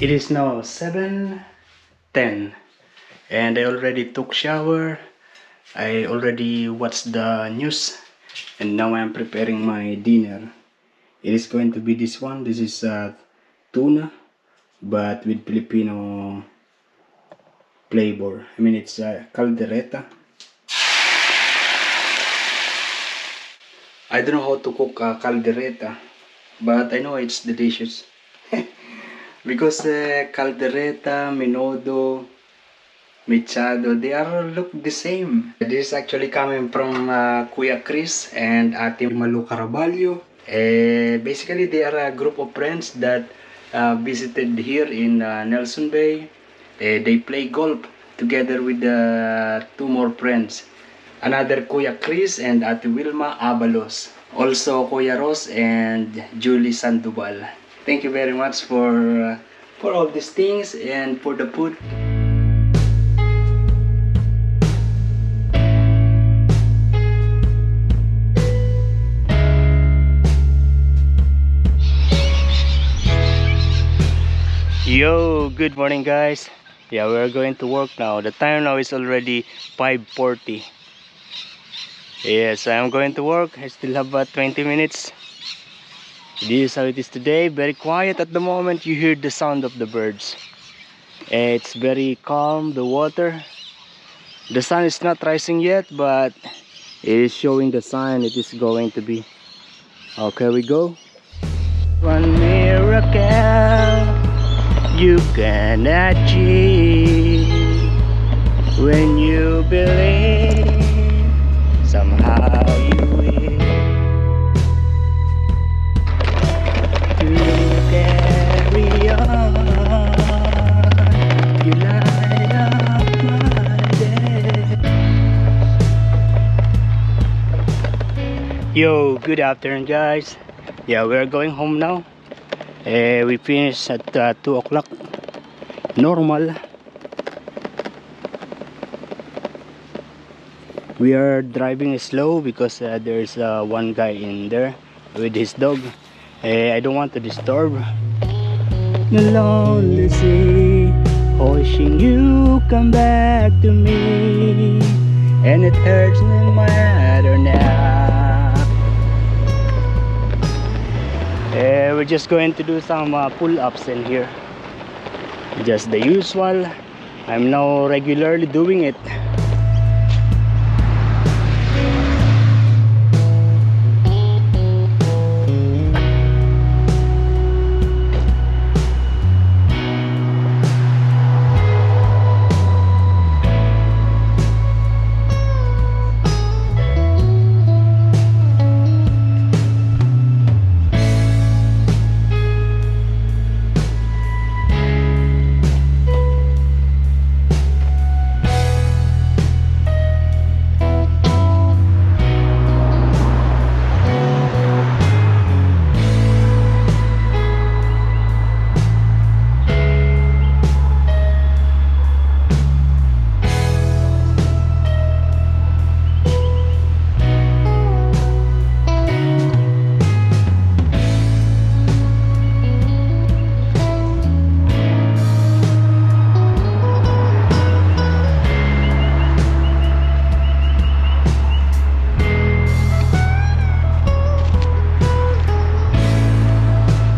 It is now 7:10 and I already took shower. I already watched the news and now I'm preparing my dinner. It is going to be this one. This is tuna but with Filipino flavor. I mean it's caldereta. I don't know how to cook caldereta, but I know it's delicious. Because caldereta, menudo, mechado, they are look the same. This is actually coming from Kuya Chris and Ate Malu Caraballo. Basically, they are a group of friends that visited here in Nelson Bay. They play golf together with two more friends. Another Kuya Chris and Ate Wilma Abalos. Also Kuya Ros and Julie Sandoval. Thank you very much for all these things and for the food. Yo, good morning guys. Yeah, we're going to work now. The time now is already 5:40. Yes, I'm going to work. I still have about 20 minutes. This is how it is today. Very quiet at the moment. You hear the sound of the birds. It's very calm, the water. The sun is not rising yet, but it is showing the sign it is going to be. Okay, we go. One miracle you can achieve when you believe. Somehow you will. To carry on, you light up my day. Yo, good afternoon guys. Yeah, we're going home now. We finished at 2 o'clock. Normal. We are driving slow because there's one guy in there with his dog. I don't want to disturb. The lonely sea, wishing you come back to me, and it hurts no matter now. We're just going to do some pull-ups in here. Just the usual. I'm now regularly doing it.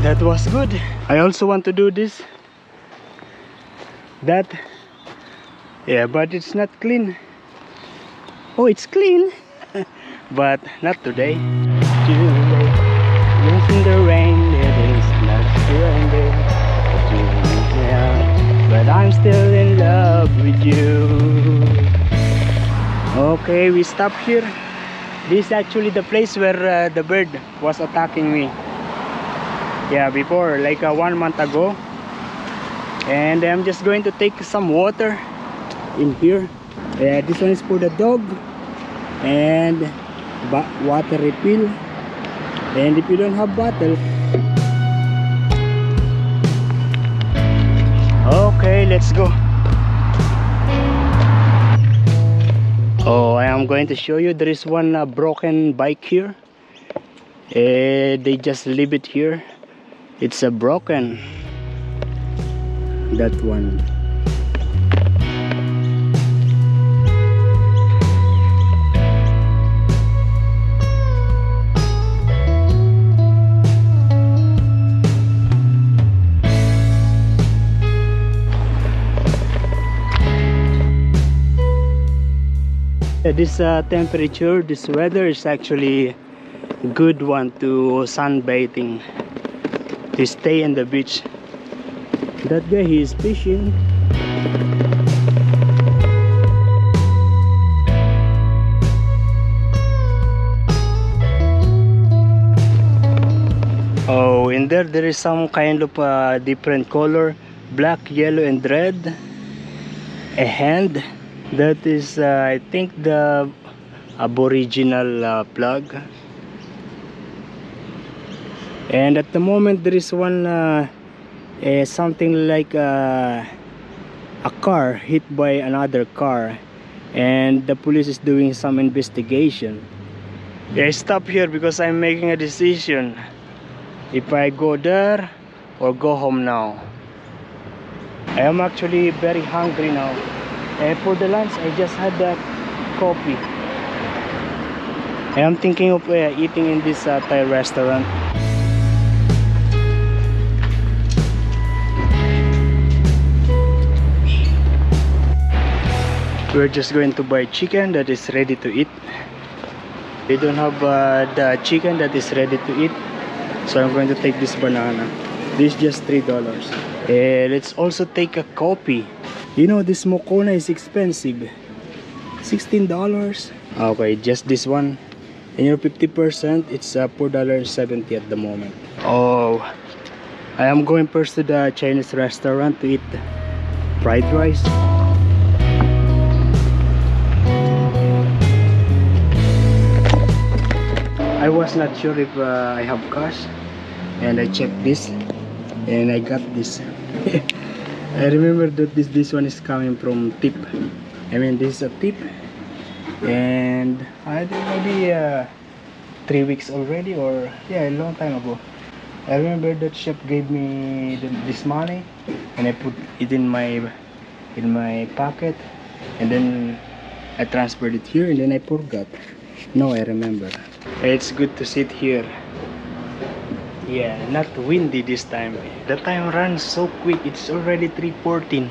That was good. I also want to do this. That. Yeah, but it's not clean. Oh, it's clean. But not today. Too late. In the rain, it is not raining. But I'm still in love with you. Okay, we stop here. This is actually the place where the bird was attacking me. Yeah, before, like 1 month ago. And I'm just going to take some water in here. This one is for the dog. And water refill. And if you don't have bottle, okay, let's go. Oh, I am going to show you. There is one broken bike here. They just leave it here. It's broken. that one. This temperature, this weather is actually good one to sunbathing, to stay in the beach. That guy, he is fishing. Oh, in there is some kind of different color, black, yellow and red. A hand. That is I think the aboriginal plug. And at the moment there is one something like a car hit by another car, and the police is doing some investigation. I stop here because I'm making a decision if I go there or go home now. I am actually very hungry now. For the lunch, I just had that coffee. I am thinking of eating in this Thai restaurant. We're just going to buy chicken that is ready to eat. They don't have the chicken that is ready to eat, so I'm going to take this banana. This is just $3. Let's also take a coffee. You know, this Mokona is expensive. $16. Okay, just this one. And you know, 50%, it's $4.70 at the moment. Oh, I am going first to the Chinese restaurant to eat fried rice. I was not sure if I have cash, and I checked this and I got this. I remember that this one is coming from tip. I mean, this is a tip, and I think maybe 3 weeks already, or yeah, a long time ago. I remember that chef gave me this money, and I put it in my pocket, and then I transferred it here, and then I forgot. Now I remember. It's good to sit here. Yeah, not windy this time. The time runs so quick. It's already 3:14.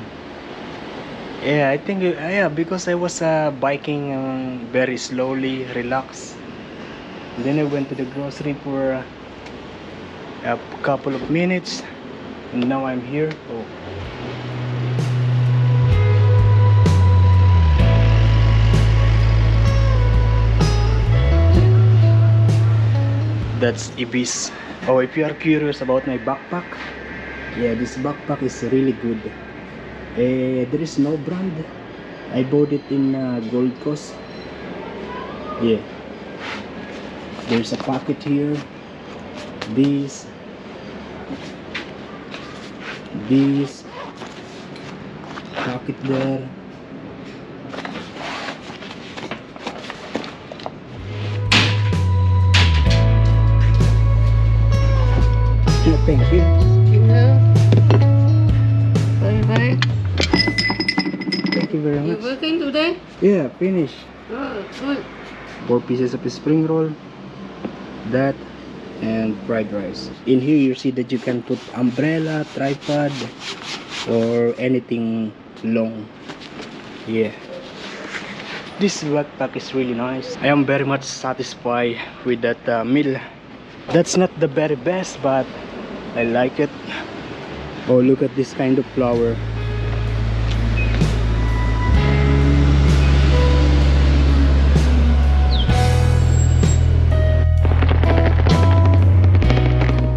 Yeah, I think yeah, because I was biking very slowly, relaxed. And then I went to the grocery for a couple of minutes, and now I'm here. Oh. That's Ibis. Oh, if you are curious about my backpack, yeah, this backpack is really good. There is no brand. I bought it in Gold Coast. Yeah, there's a pocket here. This pocket there. Thank you. Bye-bye. Thank you very You much. working today? Yeah, finish. Oh, good. 4 pieces of spring roll, that, and fried rice. In here you see that you can put umbrella, tripod, or anything long. Yeah, this backpack is really nice. I am very much satisfied with that meal. That's not the very best, but I like it. Oh, look at this kind of flower.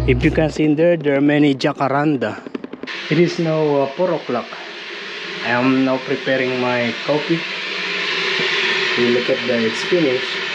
If you can see in there are many jacaranda. It is now 4 o'clock. I am now preparing my coffee. You look at that, it's finished.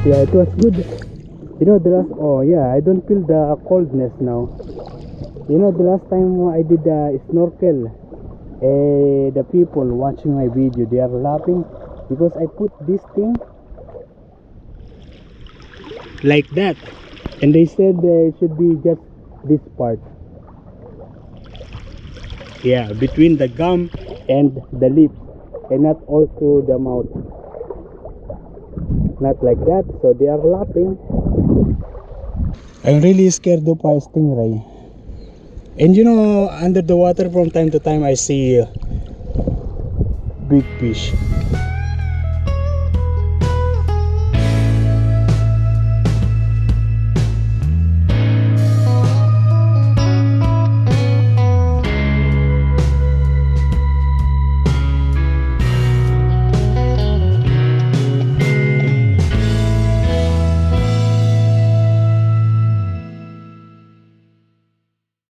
Yeah, it was good. You know, the last, oh yeah, I don't feel the coldness now. You know, the last time I did snorkel, the people watching my video, they are laughing because I put this thing like that, and they said it should be just this part. Yeah, between the gum and the lips, and not all through the mouth. Not like that, so they are laughing. I'm really scared of a stingray. And you know, under the water from time to time I see big fish.